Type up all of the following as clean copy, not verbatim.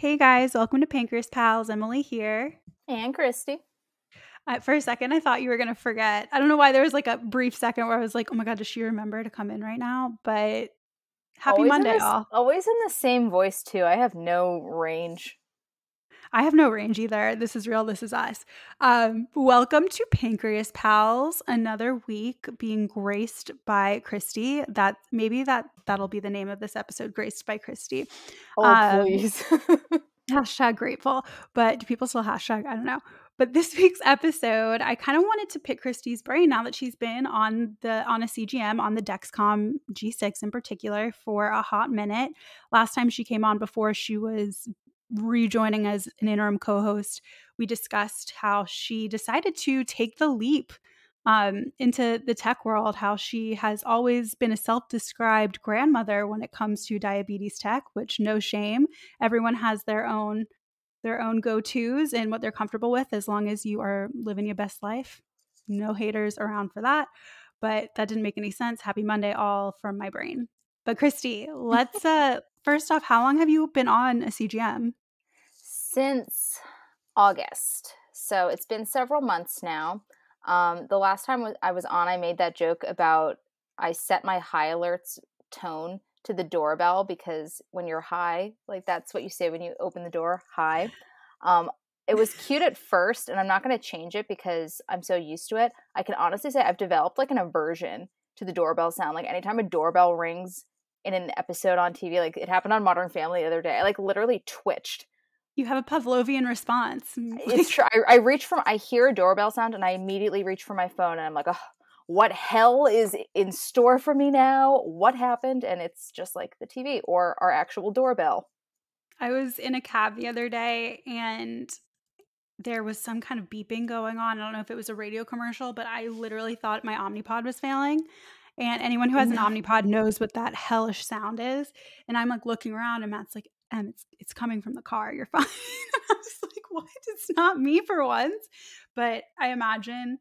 Hey guys, welcome to Pancreas Pals. Emily here. And Christie. For a second, I thought you were going to forget. I don't know why there was like a brief second where I was like, oh my God, does she remember to come in right now? But happy Monday, all. Always in the same voice too. I have no range. I have no range either. This is real. This is us. Welcome to Pancreas Pals. Another week being graced by Christie. That'll be the name of this episode, Graced by Christie. Oh, please. Hashtag grateful, but do people still hashtag? I don't know. But this week's episode, I kind of wanted to pick Christie's brain now that she's been on a CGM, on the Dexcom G6 in particular, for a hot minute. Last time she came on, before she was rejoining as an interim co-host, we discussed how she decided to take the leap into the tech world, how she has always been a self-described grandmother when it comes to diabetes tech, which no shame. Everyone has their own go-tos and what they're comfortable with, as long as you are living your best life. No haters around for that. But that didn't make any sense. Happy Monday all from my brain. But Christie, let's first off, how long have you been on a CGM? Since August. So it's been several months now. The last time I was on, I made that joke about I set my high alerts tone to the doorbell, because when you're high, like that's what you say when you open the door, hi. It was cute at first, and I'm not going to change it because I'm so used to it. I can honestly say I've developed like an aversion to the doorbell sound. Like anytime a doorbell rings in an episode on TV, like it happened on Modern Family the other day, I like literally twitched. You have a Pavlovian response. It's true. I hear a doorbell sound and I immediately reach for my phone and I'm like, oh, what hell is in store for me now? What happened? And it's just like the TV or our actual doorbell. I was in a cab the other day and there was some kind of beeping going on. I don't know if it was a radio commercial, but I literally thought my Omnipod was failing. And anyone who has an Omnipod knows what that hellish sound is. And I'm like looking around and Matt's like, it's coming from the car. You're fine. I was like, what? It's not me for once. But I imagine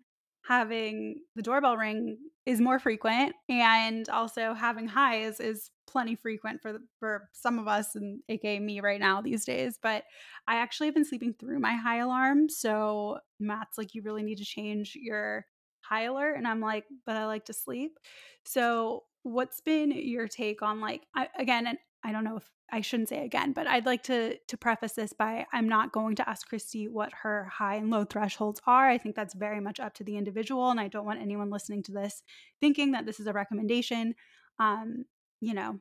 having the doorbell ring is more frequent, and also having highs is plenty frequent for some of us, and aka me right now these days. But I actually have been sleeping through my high alarm. So Matt's like, you really need to change your high alert. And I'm like, but I like to sleep. So what's been your take on, like, and I don't know if I shouldn't say again, but I'd like to preface this by, I'm not going to ask Christie what her high and low thresholds are. I think that's very much up to the individual, and I don't want anyone listening to this thinking that this is a recommendation. You know,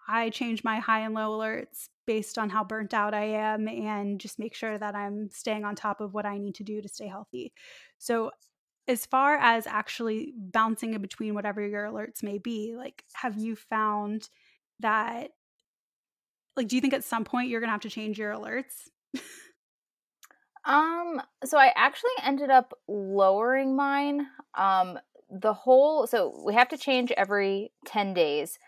I change my high and low alerts based on how burnt out I am, and just make sure that I'm staying on top of what I need to do to stay healthy. So as far as actually bouncing in between whatever your alerts may be, like, have you found that, like, do you think at some point you're going to have to change your alerts? So I actually ended up lowering mine. So we have to change every 10 days.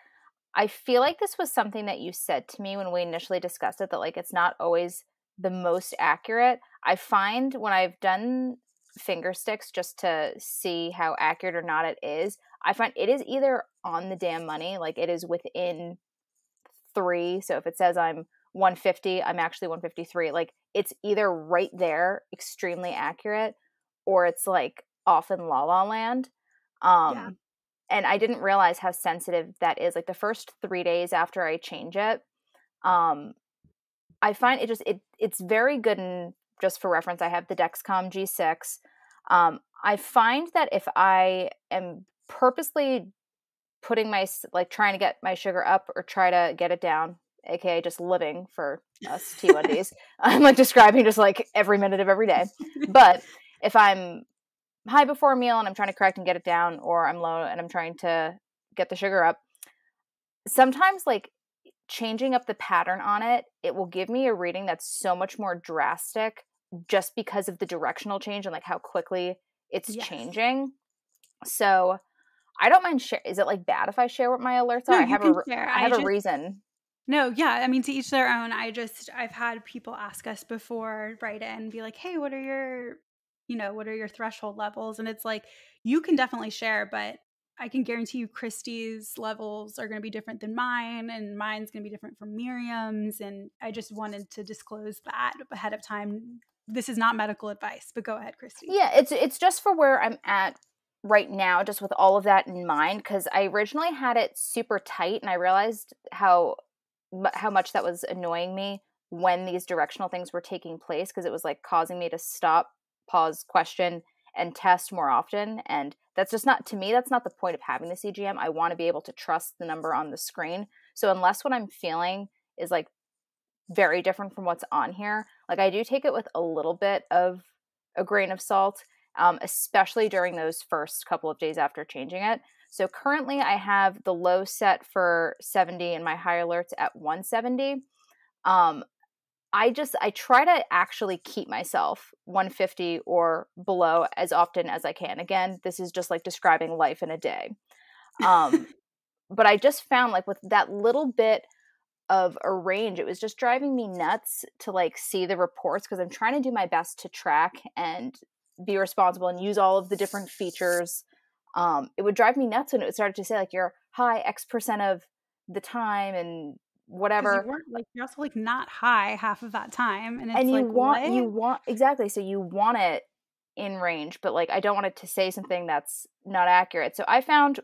I feel like this was something that you said to me when we initially discussed it, that like it's not always the most accurate. I find when I've done finger sticks just to see how accurate or not it is, I find it is either on the damn money, like it is within 3. So if it says I'm 150, I'm actually 153. Like it's either right there, extremely accurate, or it's like off in La La Land. Yeah. And I didn't realize how sensitive that is. Like the first 3 days after I change it, I find it's very good. And just for reference, I have the Dexcom G6. I find that if I am purposely trying to get my sugar up or try to get it down, aka just living for us T1Ds, I'm like describing just like every minute of every day. But if I'm high before a meal and I'm trying to correct and get it down, or I'm low and I'm trying to get the sugar up, sometimes like changing up the pattern on it, it will give me a reading that's so much more drastic just because of the directional change and like how quickly it's changing. So I don't mind share. Is it like bad if I share what my alerts are? No, you can share. I have a reason. No, yeah. I mean, to each their own. I've had people ask us before, write in, be like, hey, what are your threshold levels? And it's like, you can definitely share, but I can guarantee you Christie's levels are going to be different than mine, and mine's going to be different from Miriam's. And I just wanted to disclose that ahead of time. This is not medical advice, but go ahead, Christie. Yeah, it's just for where I'm at right now, just with all of that in mind, because I originally had it super tight, and I realized how much that was annoying me when these directional things were taking place, because it was like causing me to stop, pause, question, and test more often. And that's just not, to me, that's not the point of having the CGM. I want to be able to trust the number on the screen. So unless what I'm feeling is like very different from what's on here, like I do take it with a little bit of a grain of salt, especially during those first couple of days after changing it. So currently I have the low set for 70 and my high alerts at 170. I try to actually keep myself 150 or below as often as I can. Again, this is just like describing life in a day. But I just found like with that little bit of a range, it was just driving me nuts to like see the reports, because I'm trying to do my best to track and be responsible and use all of the different features. It would drive me nuts when it started to say like you're high X% of the time and Because you whatever. weren't like, you're also like not high half of that time. And it's And like, you what? want exactly, so you want it in range, but like I don't want it to say something that's not accurate. So I found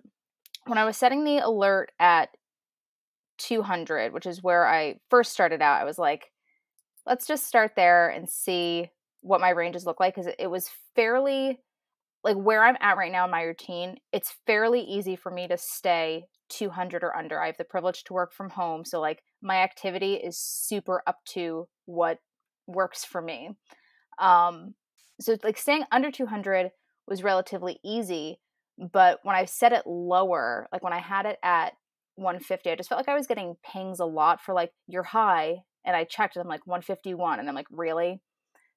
when I was setting the alert at 200, which is where I first started out, I was like, let's just start there and see what my ranges look like, because it was fairly, like where I'm at right now in my routine, it's fairly easy for me to stay 200 or under. I have the privilege to work from home, so like my activity is super up to what works for me. Um, so like staying under 200 was relatively easy, but when I set it lower, like when I had it at 150, I just felt like I was getting pings a lot for like you're high, and I checked and I'm like 151, and I'm like, really?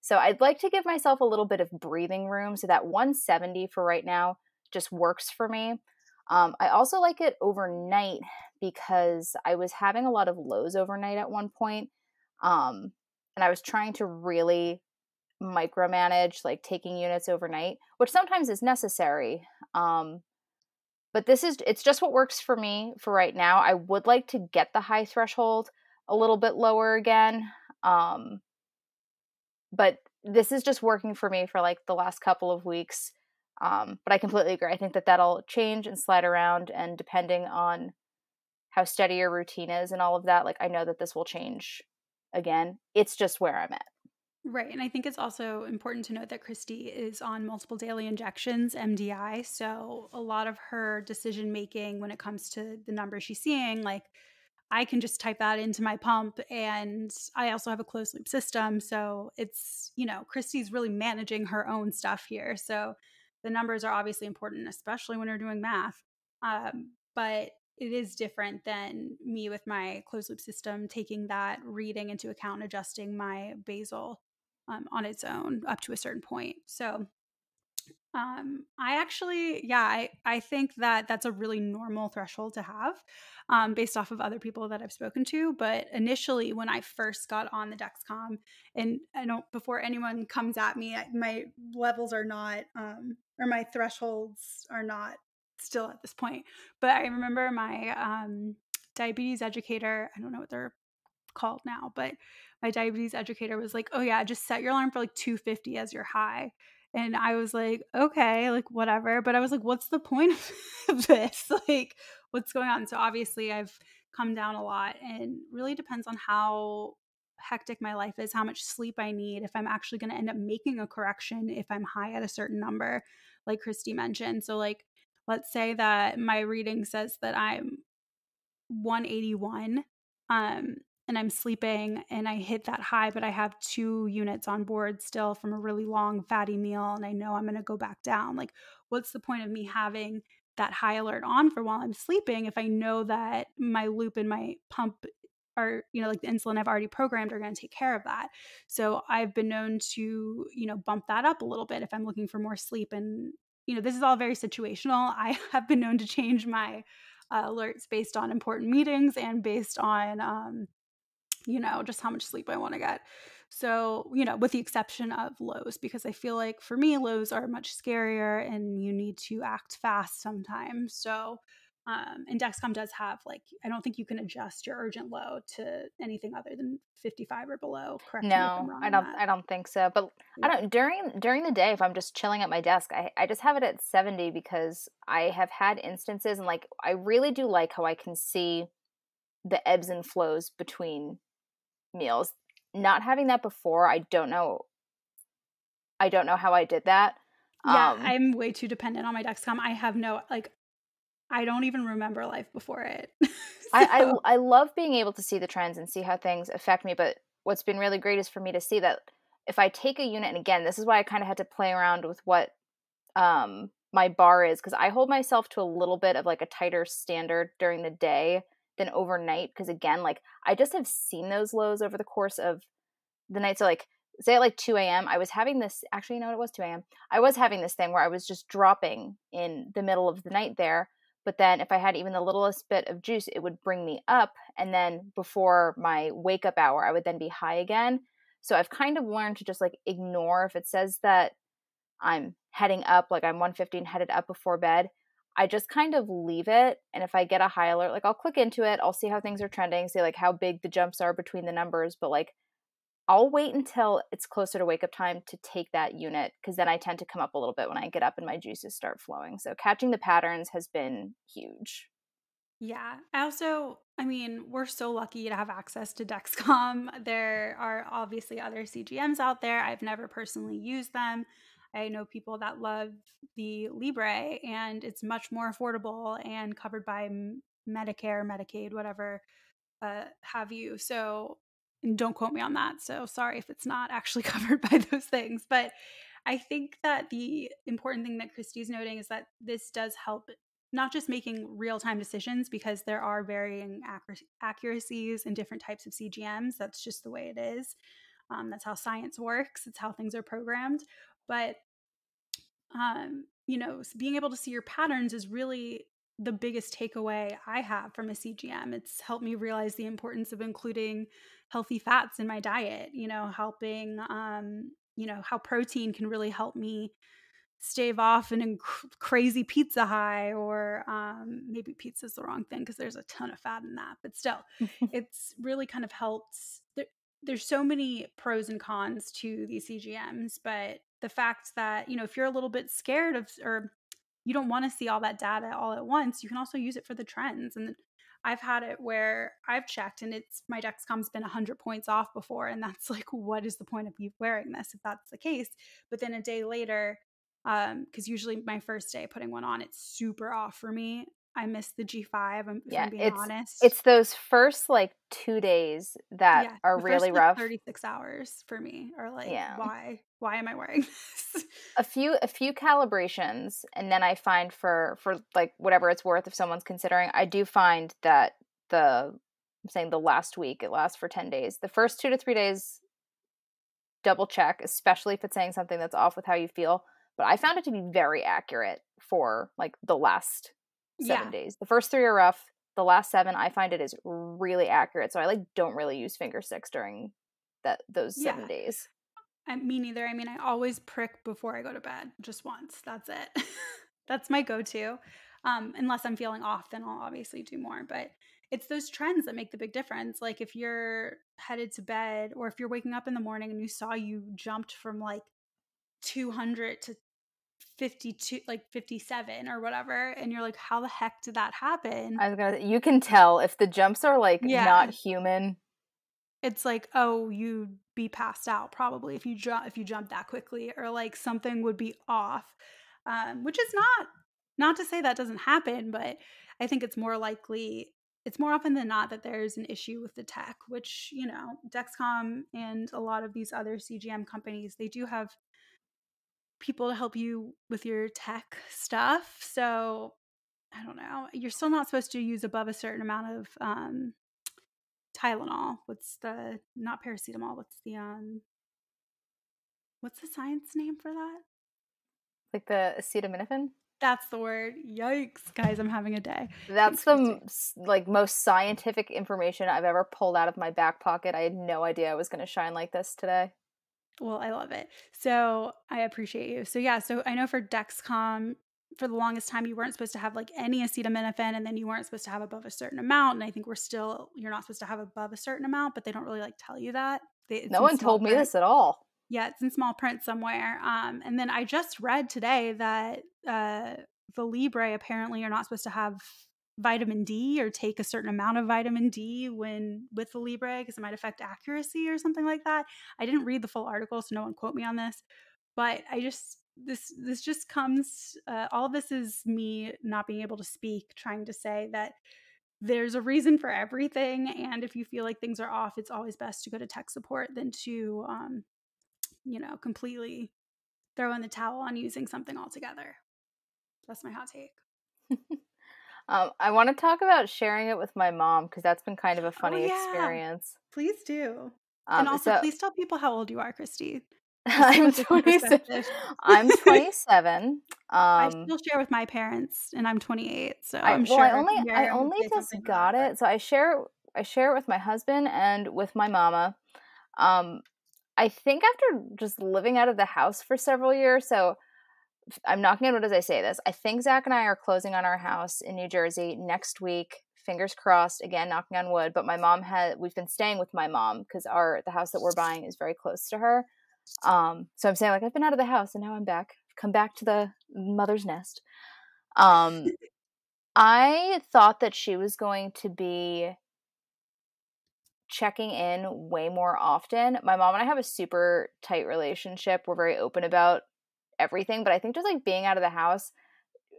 So I'd like to give myself a little bit of breathing room, so that 170 for right now just works for me. I also like it overnight because I was having a lot of lows overnight at one point, and I was trying to really micromanage like taking units overnight, which sometimes is necessary. But it's just what works for me for right now. I would like to get the high threshold a little bit lower again. But this is just working for me for like the last couple of weeks. But I completely agree. I think that that'll change and slide around, and depending on how steady your routine is and all of that, like I know that this will change again. It's just where I'm at. Right. And I think it's also important to note that Christy is on multiple daily injections, MDI. So a lot of her decision making when it comes to the numbers she's seeing, like I can just type that into my pump, and I also have a closed loop system. So it's, Christy's really managing her own stuff here. So the numbers are obviously important, especially when you're doing math. But it is different than me with my closed loop system, taking that reading into account and adjusting my basal on its own up to a certain point. So I actually, yeah, I think that that's a really normal threshold to have based off of other people that I've spoken to. But initially, when I first got on the Dexcom, and I don't, before anyone comes at me, my levels are not, or my thresholds are not still at this point. But I remember my diabetes educator, I don't know what they're called now, but my diabetes educator was like, "Oh yeah, just set your alarm for like 250 as your high." And I was like, "Okay, like whatever." But I was like, "What's the point of this? Like what's going on?" So obviously I've come down a lot, and really depends on how hectic my life is, how much sleep I need, if I'm actually going to end up making a correction if I'm high at a certain number, like Christy mentioned. So like let's say that my reading says that I'm 181 um and I'm sleeping and I hit that high, but I have 2 units on board still from a really long fatty meal, and I know I'm going to go back down. Like what's the point of me having that high alert on for while I'm sleeping if I know that my loop and my pump are, like the insulin I've already programmed are going to take care of that. So I've been known to, bump that up a little bit if I'm looking for more sleep. And this is all very situational. I have been known to change my alerts based on important meetings and based on just how much sleep I want to get. So, with the exception of lows, because I feel like for me, lows are much scarier and you need to act fast sometimes. So, and Dexcom does have I don't think you can adjust your urgent low to anything other than 55 or below. Correct me if I'm No, wrong I on don't. that. I don't think so. But I Yeah. don't during the day if I'm just chilling at my desk, I just have it at 70 because I have had instances and like I really do like how I can see the ebbs and flows between meals. Not having that before, I don't know. I don't know how I did that. Yeah, Um, I'm way too dependent on my Dexcom. I have I don't even remember life before it. So, I love being able to see the trends and see how things affect me, but what's been really great is for me to see that if I take a unit, and again, this is why I kind of had to play around with what my bar is because I hold myself to a little bit of like a tighter standard during the day than overnight because again, like I just have seen those lows over the course of the night. So like say at like 2 a.m. I was having this actually you know what it was 2 a.m. I was having this thing where I was just dropping in the middle of the night there. But then if I had even the littlest bit of juice, it would bring me up. And then before my wake up hour, I would then be high again. So I've kind of learned to just like ignore if it says that I'm heading up, like I'm 115 headed up before bed. I just kind of leave it. And if I get a high alert, like I'll click into it, I'll see how things are trending, see like how big the jumps are between the numbers. But like I'll wait until it's closer to wake up time to take that unit because then I tend to come up a little bit when I get up and my juices start flowing. So catching the patterns has been huge. yeah. I mean, we're so lucky to have access to Dexcom. There are obviously other CGMs out there. I've never personally used them. I know people that love the Libre, and it's much more affordable and covered by Medicare, Medicaid, whatever have you. So and don't quote me on that. So sorry if it's not actually covered by those things. But I think that the important thing that Christie's noting is that this does help not just making real time decisions because there are varying accuracies in different types of CGMs. That's just the way it is. That's how science works, it's how things are programmed. But being able to see your patterns is really the biggest takeaway I have from a CGM. It's helped me realize the importance of including healthy fats in my diet, helping, how protein can really help me stave off an crazy pizza high, or maybe pizza's the wrong thing because there's a ton of fat in that, but still, it's really kind of helped. There's so many pros and cons to these CGMs, but the fact that, if you're a little bit scared of, or you don't want to see all that data all at once, you can also use it for the trends. And I've had it where I've checked and it's my Dexcom's been 100 points off before. And that's like, what is the point of you wearing this if that's the case? But then a day later, because usually my first day putting one on, it's super off for me. I miss the G5, if Yeah, I'm being it's honest. it's those first like 2 days that Yeah, are the first really rough. 36 hours for me are like, Yeah. why am I wearing this? A few calibrations and then I find for like whatever it's worth if someone's considering I do find that I'm saying the last week it lasts for 10 days the first 2 to 3 days double check especially if it's saying something that's off with how you feel but I found it to be very accurate for like the last seven Yeah, days the first three are rough the last seven I find it is really accurate so I like don't really use finger sticks during those seven yeah. days. Me neither. I mean, I always prick before I go to bed, just once. That's it. That's my go-to. Unless I'm feeling off, then I'll obviously do more. But it's those trends that make the big difference. Like if you're headed to bed, or if you're waking up in the morning and you saw you jumped from 200 to 52, 57 or whatever, and you're like, how the heck did that happen? I was gonna you can tell if the jumps are like not Yeah. human. It's like, oh, you'd be passed out probably if you jump that quickly, or something would be off. Which is not to say that doesn't happen, but I think it's more often than not that there's an issue with the tech, which, Dexcom and a lot of these other CGM companies, they do have people to help you with your tech stuff. So I don't know. You're still not supposed to use above a certain amount of Tylenol. What's the not paracetamol? What's the science name for that? Like the acetaminophen? That's the word. Yikes. Guys, I'm having a day. That's Thanks, the Christy. like most scientific information I've ever pulled out of my back pocket. I had no idea I was going to shine like this today. Well, I love it. So I appreciate you. So yeah, so I know for Dexcom, for the longest time, you weren't supposed to have like any acetaminophen, and then you weren't supposed to have above a certain amount. And I think you're not supposed to have above a certain amount, but they don't really like tell you that. It's No in one small told me print. this at all. Yeah, it's in small print somewhere. And then I just read today that the Libre apparently you're not supposed to have vitamin D or take a certain amount of vitamin D when with the Libre because it might affect accuracy or something like that. I didn't read the full article, so no one quote me on this. But I just this just comes. All of this is me not being able to speak, trying to say that there's a reason for everything, and if you feel like things are off, it's always best to go to tech support than to completely throw in the towel on using something altogether. That's my hot take. I want to talk about sharing it with my mom because that's been kind of a Oh, funny yeah. experience. Please do. And also, So please tell people how old you are, Christy, just to I'm put this in 27. perspective. I'm 27. I still share with my parents, and I'm 28, so I I'm well, I sure only I Miriam would only say just something got about it, so I share it with my husband and with my mama. Um, I think after just living out of the house for several years, so I'm knocking on wood as I say this. I think Zach and I are closing on our house in New Jersey next week. Fingers crossed. Again, knocking on wood. But we've been staying with my mom because the house that we're buying is very close to her. So I'm saying like I've been out of the house and now I'm back. Come back to the mother's nest. Um, I thought that she was going to be checking in way more often. My mom and I have a super tight relationship. We're very open about everything, but I think just like being out of the house,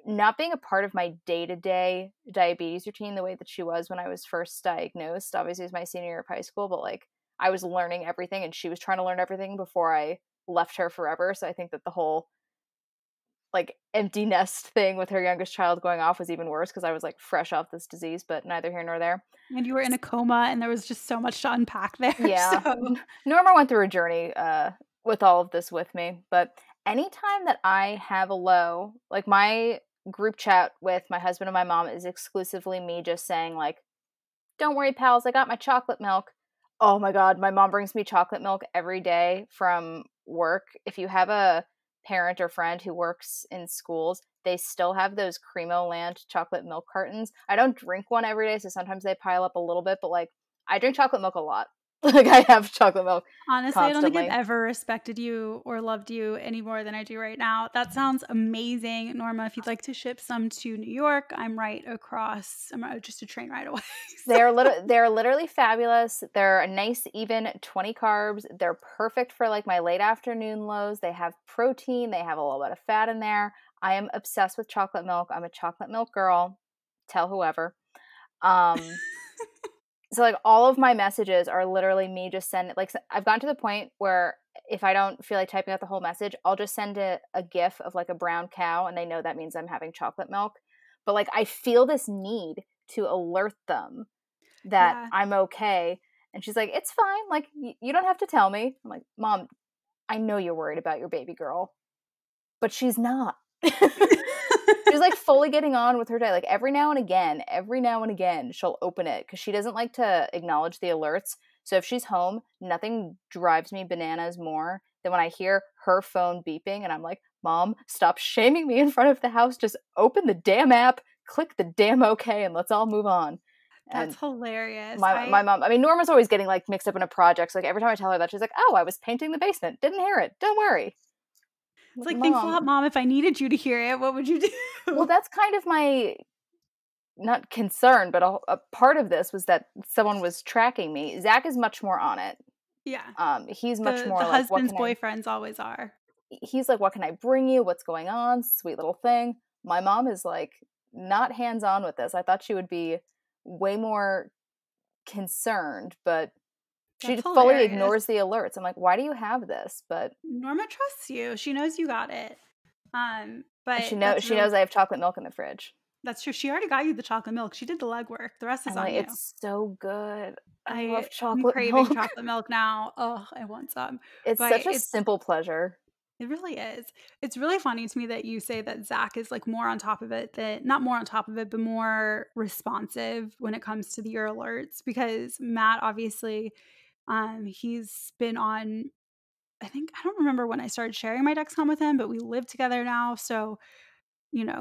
not being a part of my day-to-day diabetes routine the way that she was when I was first diagnosed. Obviously, it was my senior year of high school, but like I was learning everything and she was trying to learn everything before I left her forever. So I think that the whole like empty nest thing with her youngest child going off was even worse because I was like fresh off this disease, but neither here nor there. and you were in a coma, and there was just so much to unpack there. Yeah. So Norma went through a journey with all of this with me, but anytime that I have a low, like my group chat with my husband and my mom is exclusively me just saying like, "Don't worry, pals, I got my chocolate milk." Oh my god, my mom brings me chocolate milk every day from work. If you have a parent or friend who works in schools, they still have those Cremo Land chocolate milk cartons. I don't drink one every day, so sometimes they pile up a little bit, but like I drink chocolate milk a lot. Like I have chocolate milk honestly, I don't think I've constantly. ever respected you or loved you any more than I do right now. That sounds amazing, Norma. If you'd like to ship some to New York, I'm right across. Just a train ride away. So They're literally fabulous. They're a nice even 20 carbs. They're perfect for like my late afternoon lows. They have protein, they have a little bit of fat in there. I am obsessed with chocolate milk. I'm a chocolate milk girl. Tell whoever. Um so like all of my messages are literally me just send like I've gotten to the point where if I don't feel like typing out the whole message, I'll just send a gif of like a brown cow and they know that means I'm having chocolate milk. But like I feel this need to alert them that yeah. I'm okay. And she's like, "It's fine. Like you don't have to tell me." I'm like, "Mom, I know you're worried about your baby girl, but she's not." She's like fully getting on with her day. Like every now and again, she'll open it because she doesn't like to acknowledge the alerts. So if she's home, nothing drives me bananas more than when I hear her phone beeping and I'm like, "Mom, stop shaming me in front of the house. Just open the damn app, click the damn okay, and let's all move on." And That's hilarious. my mom, I mean, Norma's always getting like mixed up in a project. So like every time I tell her that, she's like, "Oh, I was painting the basement. Didn't hear it. Don't worry." It's Like, like, thanks a Mom, lot, Mom. If I needed you to hear it, what would you well, do? that's kind of my not concern, but a part of this was that someone was tracking me. Zach is much more on it. Yeah. He's much The more like, "What husband's can I?" boyfriends always are. He's like, "What can I bring you? What's going on? Sweet little thing." My mom is like not hands on with this. I thought she would be way more concerned, but she That's just fully hilarious. ignores the alerts. I'm like, "Why do you have this?" But Norma trusts you. She knows you got it. she But knows I have chocolate milk in the fridge. that's true. She already got you the chocolate milk. She did the legwork. The rest is I'm on like, you. "It's so good. I love I'm chocolate craving milk." chocolate milk now. Oh, I want some. It's But such a simple pleasure. It really is. It's really funny to me that you say that Zach is like more on top of it than not more on top of it, but more responsive when it comes to your alerts because Matt obviously he's been on I don't remember when I started sharing my Dexcom with him, but we live together now. So,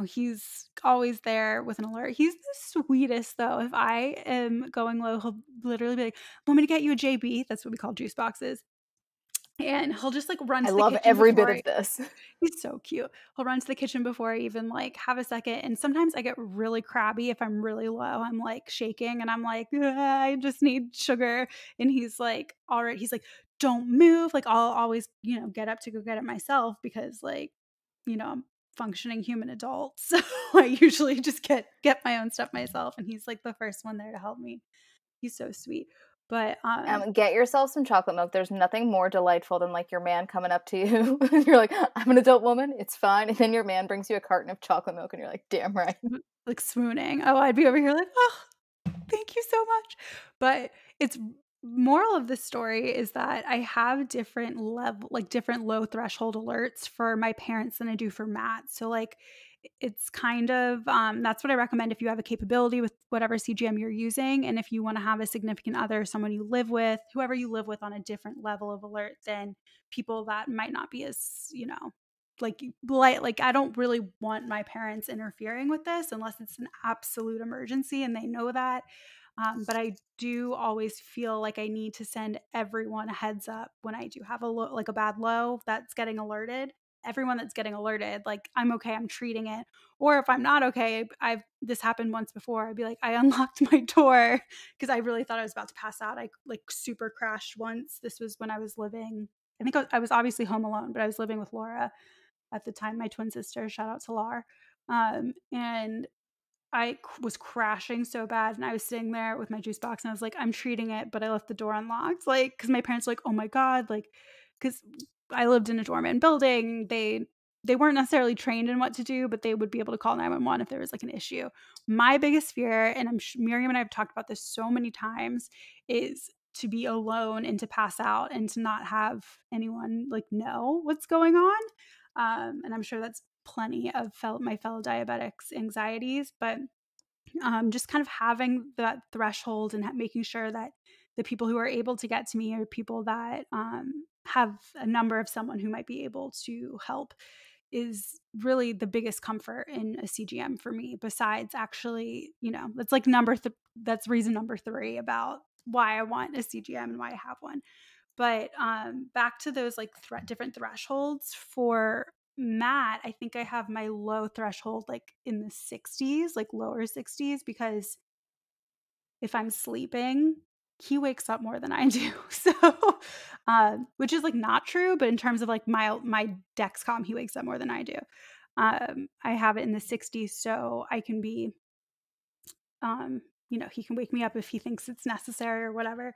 he's always there with an alert. He's the sweetest though. If I am going low, he'll literally be like, "Want me to get you a JB?" That's what we call juice boxes. And he'll just like run I to the love kitchen every bit before of this. he's so cute. He'll run to the kitchen before I even, like, have a second, and sometimes I get really crabby if I'm really low. I'm, like, shaking, and I'm like, I just need sugar," and he's like, "Don't move." Like, I'll always, get up to go get it myself because, like, I'm functioning human adult, so I usually just get my own stuff myself, and he's, like, the first one there to help me. He's so sweet. But, Get yourself some chocolate milk. There's nothing more delightful than like your man coming up to you and you're like, I'm an adult woman, it's fine. And then your man brings you a carton of chocolate milk and you're like, damn right. like, swooning. Oh, I'd be over here like, "Oh, thank you so much." But it's moral of the story is that I have different low threshold alerts for my parents than I do for Matt. So like it's kind of that's what I recommend if you have a capability with whatever CGM you're using. And if you want to have a significant other, someone you live with, whoever you live with on a different level of alert than people that might not be as, like I don't really want my parents interfering with this unless it's an absolute emergency and they know that. But I do always feel like I need to send everyone a heads up when I do have like a bad low that's getting alerted. Everyone that's getting alerted, like I'm okay, I'm treating it. Or if I'm not okay, I've this happened once before. I'd be like, I unlocked my door because I really thought I was about to pass out. I like super crashed once. This was when I was living. I think I was obviously home alone, but I was living with Laura at the time, my twin sister. Shout out to Lar. And was crashing so bad, and I was sitting there with my juice box, and I was like, "I'm treating it," but I left the door unlocked, like, because my parents were like, "Oh my god," like, because I lived in a dormant building, they weren't necessarily trained in what to do, but they would be able to call 911 if there was, like, an issue. My biggest fear, and Miriam and I have talked about this so many times, is to be alone and to pass out and to not have anyone, like, know what's going on, and I'm sure that's plenty of my fellow diabetics' anxieties, but just kind of having that threshold and making sure that the people who are able to get to me are people that have a number of someone who might be able to help is really the biggest comfort in a CGM for me. Besides, actually, that's like that's reason number 3 about why I want a CGM and why I have one. But back to those like different thresholds for Matt, I think I have my low threshold like in the 60s, like lower 60s, because if I'm sleeping, he wakes up more than I do. So, which is like not true, but in terms of like my Dexcom, he wakes up more than I do. I have it in the 60s, so I can be um, he can wake me up if he thinks it's necessary or whatever.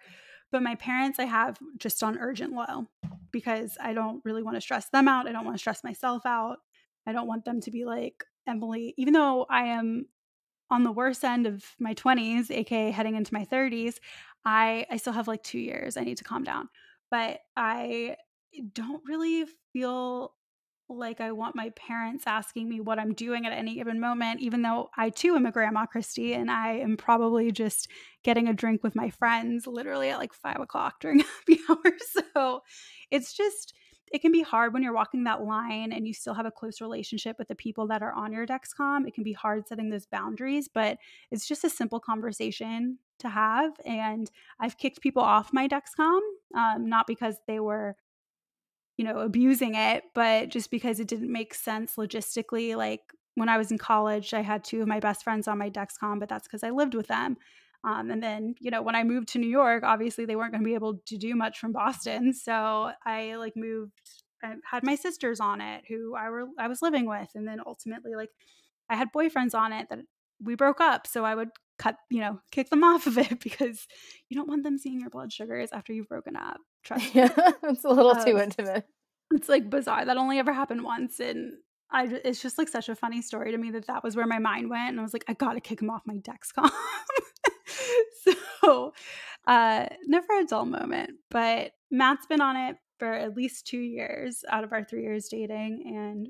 But my parents, I have just on urgent low because I don't really want to stress them out. I don't want to stress myself out. I don't want them to be like, Emily, even though I am on the worst end of my 20s, aka heading into my 30s, I still have like 2 years. I need to calm down. But I don't really feel like I want my parents asking me what I'm doing at any given moment, even though I too am a grandma, Christie, and I am probably just getting a drink with my friends literally at like 5 o'clock during happy hour. So it's just, it can be hard when you're walking that line and you still have a close relationship with the people that are on your Dexcom. It can be hard setting those boundaries, but it's just a simple conversation to have. And I've kicked people off my Dexcom, not because they were abusing it, but just because it didn't make sense logistically. Like when I was in college, I had 2 of my best friends on my Dexcom, but that's because I lived with them. And then, when I moved to New York, obviously they weren't going to be able to do much from Boston. So I like moved, I had my sisters on it who I was living with. And then ultimately, like I had boyfriends on it that we broke up. So I would kick them off of it because you don't want them seeing your blood sugars after you've broken up. Trust me. Yeah, it's a little too Um, intimate. it's, like, bizarre. That only ever happened once, and it's just, like, such a funny story to me that was where my mind went, and I was like, "I gotta kick him off my Dexcom." So, never a dull moment, but Matt's been on it for at least 2 years out of our 3 years dating, and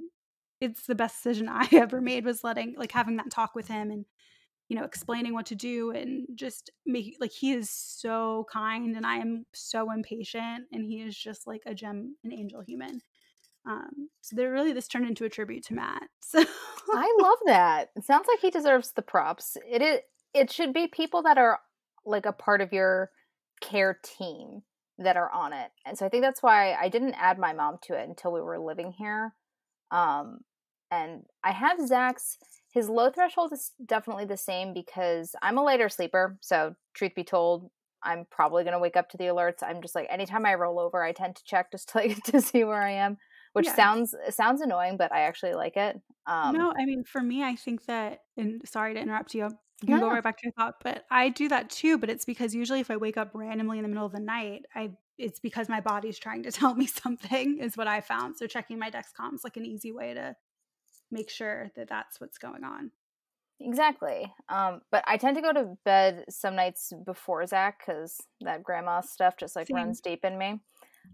it's the best decision I ever made was having that talk with him and, explaining what to do and just making he is so kind and I am so impatient and he is just like a gem, an angel human. So this turned into a tribute to Matt. So I love that. It sounds like he deserves the props. It should be people that are like a part of your care team that are on it. And so I think that's why I didn't add my mom to it until we were living here. Um, and I have Zach's. His low threshold is definitely the same because I'm a later sleeper. So truth be told, I'm probably going to wake up to the alerts. I'm just like, anytime I roll over, I tend to check just to, to see where I am, which yeah. sounds annoying, but I actually like it. No, I mean, for me, I think that, and sorry to interrupt you. You can go No, right back to your thought, but I do that too. But it's because usually if I wake up randomly in the middle of the night, it's because my body's trying to tell me something is what I found. So checking my Dexcom is like an easy way to make sure that that's what's going on. exactly. But I tend to go to bed some nights before Zach because that grandma stuff just like Same, runs deep in me.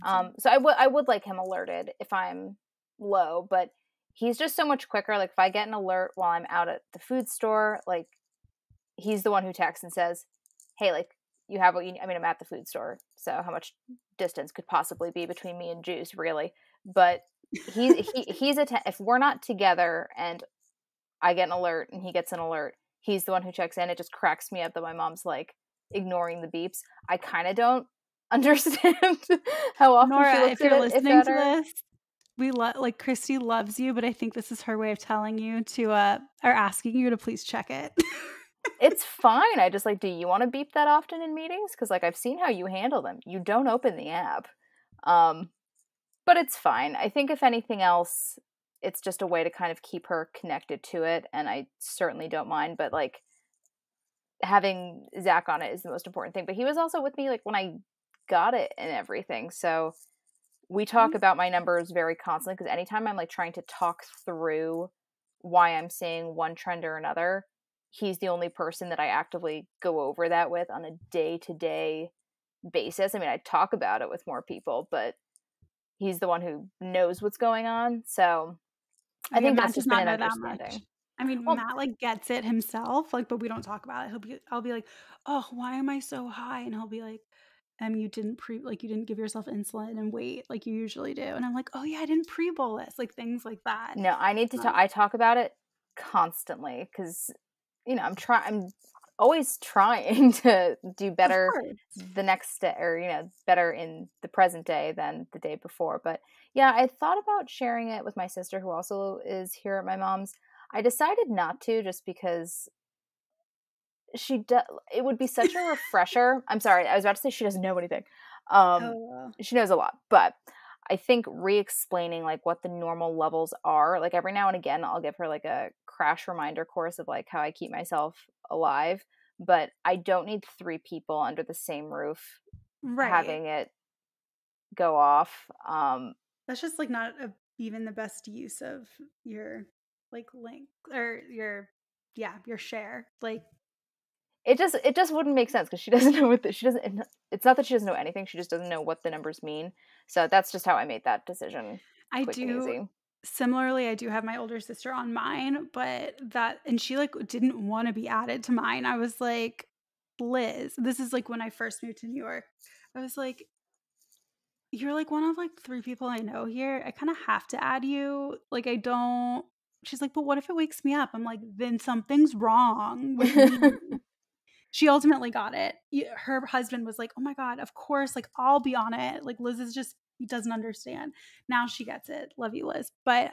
same. So I would like him alerted if I'm low, but he's just so much quicker. Like if I get an alert while I'm out at the food store, like he's the one who texts and says, "Hey, like you have what you need." I mean, I'm at the food store, so how much distance could possibly be between me and Juice, really? But if we're not together and I get an alert and he gets an alert, he's the one who checks in. It just cracks me up that my mom's like ignoring the beeps. I kind of don't understand how often she Nora, looks if at you're it, if listening at to her. this, Christy loves you, but I think this is her way of telling you to, or asking you to please check it. It's fine. I just like, do you want to beep that often in meetings? Because like I've seen how you handle them. You don't open the app. Um, but it's fine. I think if anything else, it's just a way to kind of keep her connected to it, and I certainly don't mind. But like having Zach on it is the most important thing. But he was also with me like when I got it and everything. So we talk about my numbers very constantly because anytime I'm like trying to talk through why I'm seeing one trend or another, he's the only person that I actively go over that with on a day to day basis. I mean, I talk about it with more people, but he's the one who knows what's going on. So Oh, I yeah, think Matt that's does just been not an know that much. understanding. I mean, Well, Matt, gets it himself, but we don't talk about it. I'll be like, "Oh, why am I so high?" And he'll be like, you didn't give yourself insulin and wait like you usually do." And I'm like, "Oh, yeah, I didn't pre-bolus," like, things like that. no, I need to talk. Um, I talk about it constantly because I'm always trying to do of better course. the next day, or better in the present day than the day before. But yeah, I thought about sharing it with my sister who also is here at my mom's. I decided not to just because it would be such a refresher. I'm sorry, I was about to say she doesn't know anything. um Oh, she knows a lot, but I think re-explaining like what the normal levels are, like every now and again I'll give her like a crash reminder course of like how I keep myself alive, but I don't need three people under the same roof right. having it go off. That's just, not even the best use of your, link or your yeah, your share. It just wouldn't make sense because she doesn't know she doesn't. It's not that she doesn't know anything; she just doesn't know what the numbers mean. So that's just how I made that decision, I quick and do easy. similarly, I do have my older sister on mine, but she, didn't wanna be added to mine. I was like, "Liz," this is, when I first moved to New York. I was like, "You're, one of, 3 people I know here. I kinda have to add you. I don't." She's like, "But what if it wakes me up?" I'm like, "Then something's wrong with me." She ultimately got it. Her husband was like, "Oh my god, of course, I'll be on it." Liz is just doesn't understand. Now she gets it. Love you, Liz. But,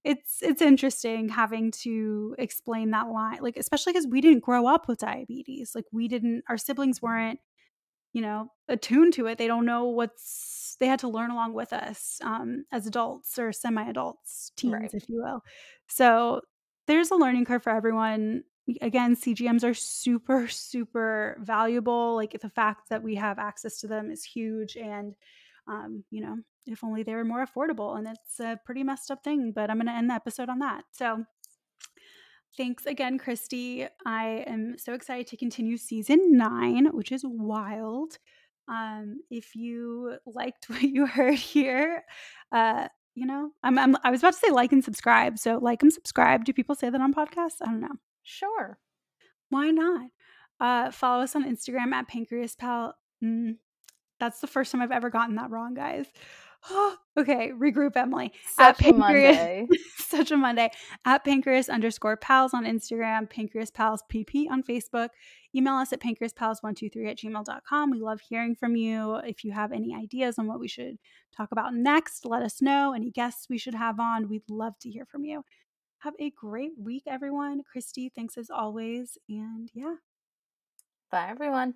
it's interesting having to explain that line, especially because we didn't grow up with diabetes. We didn't our siblings weren't, attuned to it. They don't know they had to learn along with us, as adults or semi-adults, teens, Right. if you will. So, there's a learning curve for everyone. Again, CGMs are super, super valuable. The fact that we have access to them is huge, and, if only they were more affordable, and it's a pretty messed up thing, but I'm gonna end the episode on that. So, thanks again, Christy. I am so excited to continue season 9, which is wild. If you liked what you heard here, I was about to say like and subscribe. So like and subscribe. Do people say that on podcasts? I don't know. Sure. Why not? Follow us on Instagram at PancreasPal. That's the first time I've ever gotten that wrong, guys. Okay, regroup, Emily. At Such a Pancreas, Monday. such a Monday. At Pancreas_pals on Instagram, PancreasPalsPP on Facebook. Email us at pancreaspals123@gmail.com. We love hearing from you. If you have any ideas on what we should talk about next, let us know. Any guests we should have on, we'd love to hear from you. Have a great week, everyone. Christy, thanks as always. And yeah. Bye, everyone.